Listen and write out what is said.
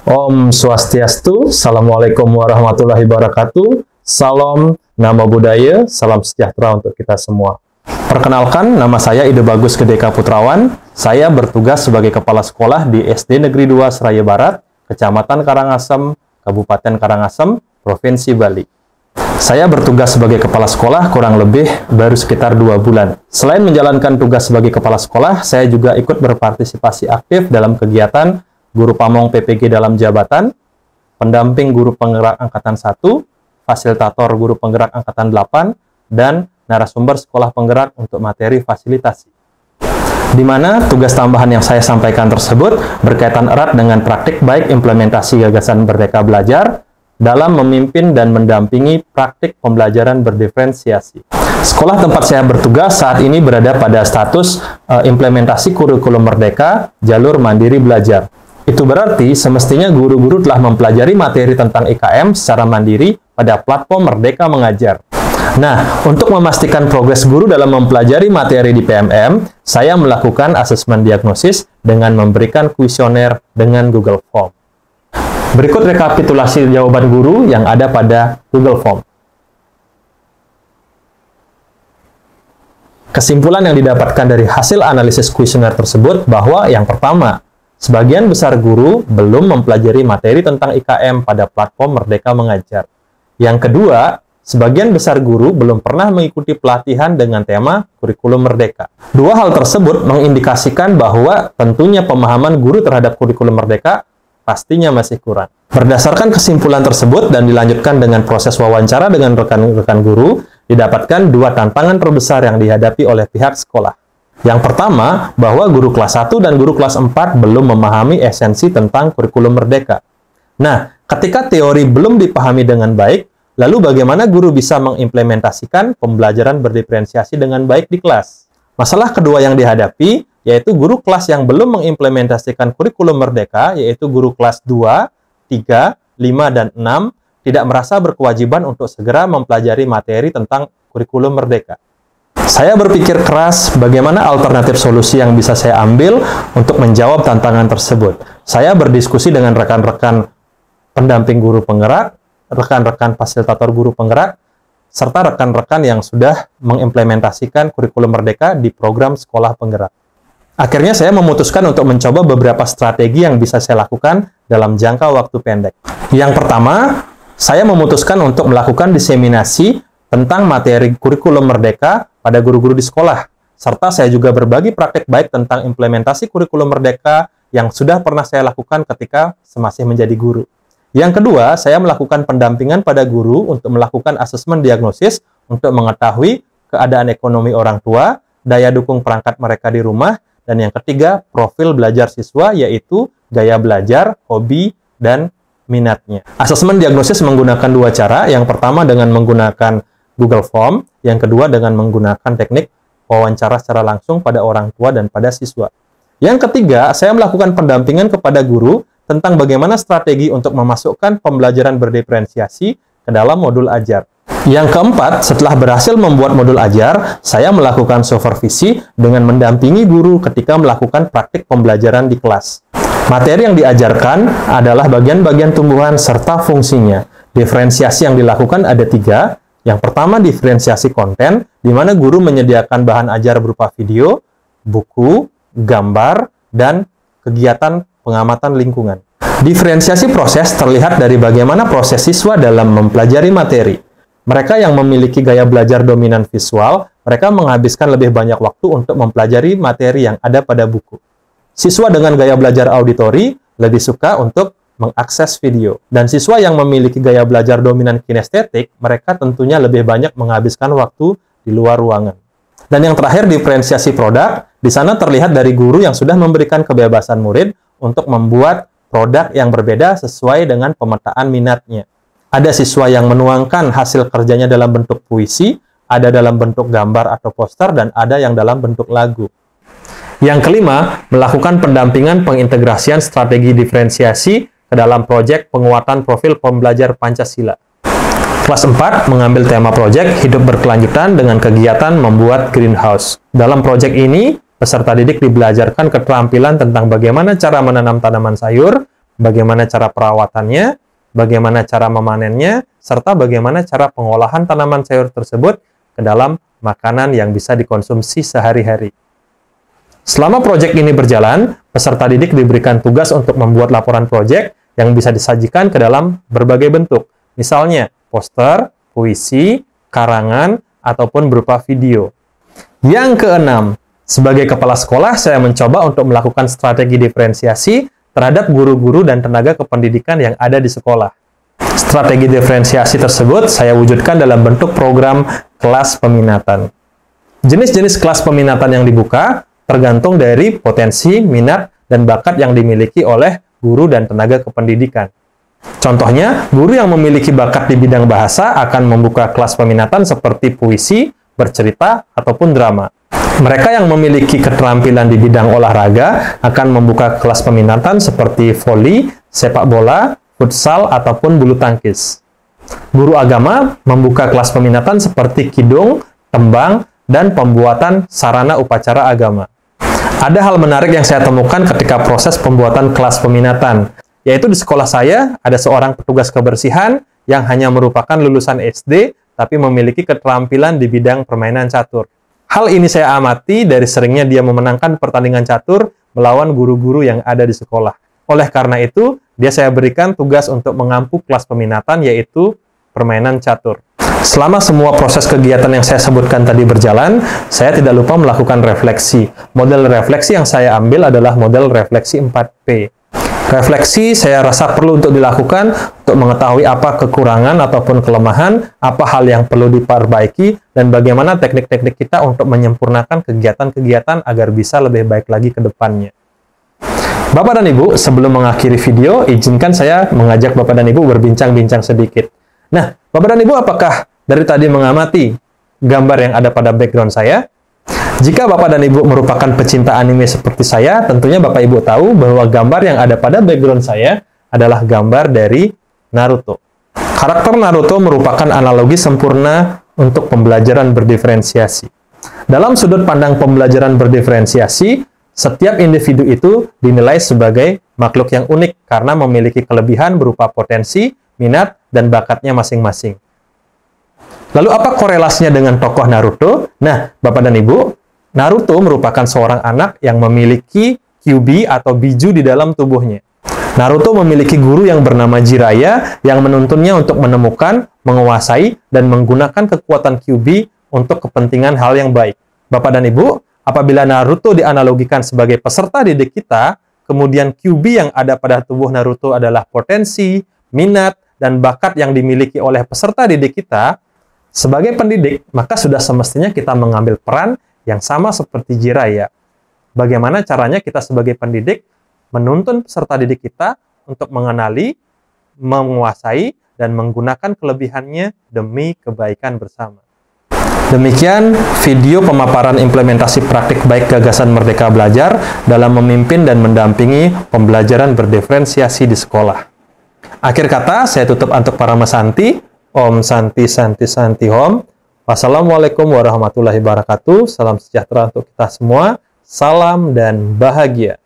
Om Swastiastu, Assalamualaikum warahmatullahi wabarakatuh. Salam, Namo Buddhaya, salam sejahtera untuk kita semua. Perkenalkan, nama saya Ide Bagus Gedeka Putrawan. Saya bertugas sebagai Kepala Sekolah di SD Negeri 2 Seraya Barat, Kecamatan Karangasem, Kabupaten Karangasem, Provinsi Bali. Saya bertugas sebagai Kepala Sekolah kurang lebih baru sekitar 2 bulan. Selain menjalankan tugas sebagai Kepala Sekolah, saya juga ikut berpartisipasi aktif dalam kegiatan Guru Pamong PPG dalam jabatan, pendamping guru penggerak Angkatan 1, fasilitator guru penggerak Angkatan 8, dan narasumber sekolah penggerak untuk materi fasilitasi. Di mana tugas tambahan yang saya sampaikan tersebut berkaitan erat dengan praktik baik implementasi gagasan Merdeka Belajar dalam memimpin dan mendampingi praktik pembelajaran berdiferensiasi. Sekolah tempat saya bertugas saat ini berada pada status implementasi kurikulum Merdeka jalur mandiri belajar. Itu berarti semestinya guru-guru telah mempelajari materi tentang IKM secara mandiri pada platform Merdeka Mengajar. Nah, untuk memastikan progres guru dalam mempelajari materi di PMM, saya melakukan asesmen diagnosis dengan memberikan kuesioner dengan Google Form. Berikut rekapitulasi jawaban guru yang ada pada Google Form. Kesimpulan yang didapatkan dari hasil analisis kuesioner tersebut bahwa yang pertama, sebagian besar guru belum mempelajari materi tentang IKM pada platform Merdeka Mengajar. Yang kedua, sebagian besar guru belum pernah mengikuti pelatihan dengan tema kurikulum Merdeka. Dua hal tersebut mengindikasikan bahwa tentunya pemahaman guru terhadap kurikulum Merdeka pastinya masih kurang. Berdasarkan kesimpulan tersebut dan dilanjutkan dengan proses wawancara dengan rekan-rekan guru, didapatkan dua tantangan terbesar yang dihadapi oleh pihak sekolah. Yang pertama, bahwa guru kelas 1 dan guru kelas 4 belum memahami esensi tentang kurikulum Merdeka. Nah, ketika teori belum dipahami dengan baik, lalu bagaimana guru bisa mengimplementasikan pembelajaran berdiferensiasi dengan baik di kelas? Masalah kedua yang dihadapi, yaitu guru kelas yang belum mengimplementasikan kurikulum Merdeka, yaitu guru kelas 2, 3, 5, dan 6, tidak merasa berkewajiban untuk segera mempelajari materi tentang kurikulum Merdeka. Saya berpikir keras bagaimana alternatif solusi yang bisa saya ambil untuk menjawab tantangan tersebut. Saya berdiskusi dengan rekan-rekan pendamping guru penggerak, rekan-rekan fasilitator guru penggerak, serta rekan-rekan yang sudah mengimplementasikan kurikulum Merdeka di program sekolah penggerak. Akhirnya saya memutuskan untuk mencoba beberapa strategi yang bisa saya lakukan dalam jangka waktu pendek. Yang pertama, saya memutuskan untuk melakukan diseminasi tentang materi kurikulum Merdeka pada guru-guru di sekolah, serta saya juga berbagi praktek baik tentang implementasi kurikulum Merdeka yang sudah pernah saya lakukan ketika masih menjadi guru. Yang kedua, saya melakukan pendampingan pada guru untuk melakukan asesmen diagnosis untuk mengetahui keadaan ekonomi orang tua, daya dukung perangkat mereka di rumah, dan yang ketiga, profil belajar siswa, yaitu gaya belajar, hobi, dan minatnya. Asesmen diagnosis menggunakan dua cara. Yang pertama dengan menggunakan Google Form, yang kedua dengan menggunakan teknik wawancara secara langsung pada orang tua dan pada siswa. Yang ketiga, saya melakukan pendampingan kepada guru tentang bagaimana strategi untuk memasukkan pembelajaran berdiferensiasi ke dalam modul ajar. Yang keempat, setelah berhasil membuat modul ajar, saya melakukan supervisi dengan mendampingi guru ketika melakukan praktik pembelajaran di kelas. Materi yang diajarkan adalah bagian-bagian tumbuhan serta fungsinya. Diferensiasi yang dilakukan ada 3. Yang pertama, diferensiasi konten, di mana guru menyediakan bahan ajar berupa video, buku, gambar, dan kegiatan pengamatan lingkungan. Diferensiasi proses terlihat dari bagaimana proses siswa dalam mempelajari materi. Mereka yang memiliki gaya belajar dominan visual, mereka menghabiskan lebih banyak waktu untuk mempelajari materi yang ada pada buku. Siswa dengan gaya belajar auditori lebih suka untuk mengakses video. Dan siswa yang memiliki gaya belajar dominan kinestetik, mereka tentunya lebih banyak menghabiskan waktu di luar ruangan. Dan yang terakhir, diferensiasi produk. Di sana terlihat dari guru yang sudah memberikan kebebasan murid untuk membuat produk yang berbeda sesuai dengan pemetaan minatnya. Ada siswa yang menuangkan hasil kerjanya dalam bentuk puisi, ada dalam bentuk gambar atau poster, dan ada yang dalam bentuk lagu. Yang kelima, melakukan pendampingan pengintegrasian strategi diferensiasi ke dalam proyek penguatan profil pembelajar Pancasila. Kelas 4 mengambil tema proyek hidup berkelanjutan dengan kegiatan membuat greenhouse. Dalam proyek ini, peserta didik dibelajarkan keterampilan tentang bagaimana cara menanam tanaman sayur, bagaimana cara perawatannya, bagaimana cara memanennya, serta bagaimana cara pengolahan tanaman sayur tersebut ke dalam makanan yang bisa dikonsumsi sehari-hari. Selama proyek ini berjalan, peserta didik diberikan tugas untuk membuat laporan proyek yang bisa disajikan ke dalam berbagai bentuk, misalnya poster, puisi, karangan, ataupun berupa video. Yang keenam, sebagai kepala sekolah, saya mencoba untuk melakukan strategi diferensiasi terhadap guru-guru dan tenaga kependidikan yang ada di sekolah. Strategi diferensiasi tersebut saya wujudkan dalam bentuk program kelas peminatan. Jenis-jenis kelas peminatan yang dibuka tergantung dari potensi, minat, dan bakat yang dimiliki oleh guru dan tenaga kependidikan. Contohnya, guru yang memiliki bakat di bidang bahasa akan membuka kelas peminatan seperti puisi, bercerita, ataupun drama. Mereka yang memiliki keterampilan di bidang olahraga akan membuka kelas peminatan seperti voli, sepak bola, futsal, ataupun bulu tangkis. Guru agama membuka kelas peminatan seperti kidung, tembang, dan pembuatan sarana upacara agama. Ada hal menarik yang saya temukan ketika proses pembuatan kelas peminatan, yaitu di sekolah saya ada seorang petugas kebersihan yang hanya merupakan lulusan SD, tapi memiliki keterampilan di bidang permainan catur. Hal ini saya amati dari seringnya dia memenangkan pertandingan catur melawan guru-guru yang ada di sekolah. Oleh karena itu, dia saya berikan tugas untuk mengampu kelas peminatan, yaitu permainan catur. Selama semua proses kegiatan yang saya sebutkan tadi berjalan, saya tidak lupa melakukan refleksi. Model refleksi yang saya ambil adalah model refleksi 4P. Refleksi saya rasa perlu untuk dilakukan untuk mengetahui apa kekurangan ataupun kelemahan, apa hal yang perlu diperbaiki, dan bagaimana teknik-teknik kita untuk menyempurnakan kegiatan-kegiatan agar bisa lebih baik lagi ke depannya. Bapak dan Ibu, sebelum mengakhiri video, izinkan saya mengajak Bapak dan Ibu berbincang-bincang sedikit. Nah, Bapak dan Ibu, apakah dari tadi mengamati gambar yang ada pada background saya? Jika Bapak dan Ibu merupakan pecinta anime seperti saya, tentunya Bapak Ibu tahu bahwa gambar yang ada pada background saya adalah gambar dari Naruto. Karakter Naruto merupakan analogi sempurna untuk pembelajaran berdiferensiasi. Dalam sudut pandang pembelajaran berdiferensiasi, setiap individu itu dinilai sebagai makhluk yang unik karena memiliki kelebihan berupa potensi, minat, dan bakatnya masing-masing. Lalu apa korelasinya dengan tokoh Naruto? Nah, Bapak dan Ibu, Naruto merupakan seorang anak yang memiliki Kyuubi atau biju di dalam tubuhnya. Naruto memiliki guru yang bernama Jiraiya yang menuntunnya untuk menemukan, menguasai, dan menggunakan kekuatan Kyuubi untuk kepentingan hal yang baik. Bapak dan Ibu, apabila Naruto dianalogikan sebagai peserta didik kita, kemudian Kyuubi yang ada pada tubuh Naruto adalah potensi, minat, dan bakat yang dimiliki oleh peserta didik kita, sebagai pendidik, maka sudah semestinya kita mengambil peran yang sama seperti Jiraiya. Bagaimana caranya kita sebagai pendidik menuntun peserta didik kita untuk mengenali, menguasai, dan menggunakan kelebihannya demi kebaikan bersama. Demikian video pemaparan implementasi praktik baik gagasan Merdeka Belajar dalam memimpin dan mendampingi pembelajaran berdiferensiasi di sekolah. Akhir kata, saya tutup untuk para mesanti. Om Santi Santi Santi Om. Wassalamualaikum warahmatullahi wabarakatuh. Salam sejahtera untuk kita semua. Salam dan bahagia.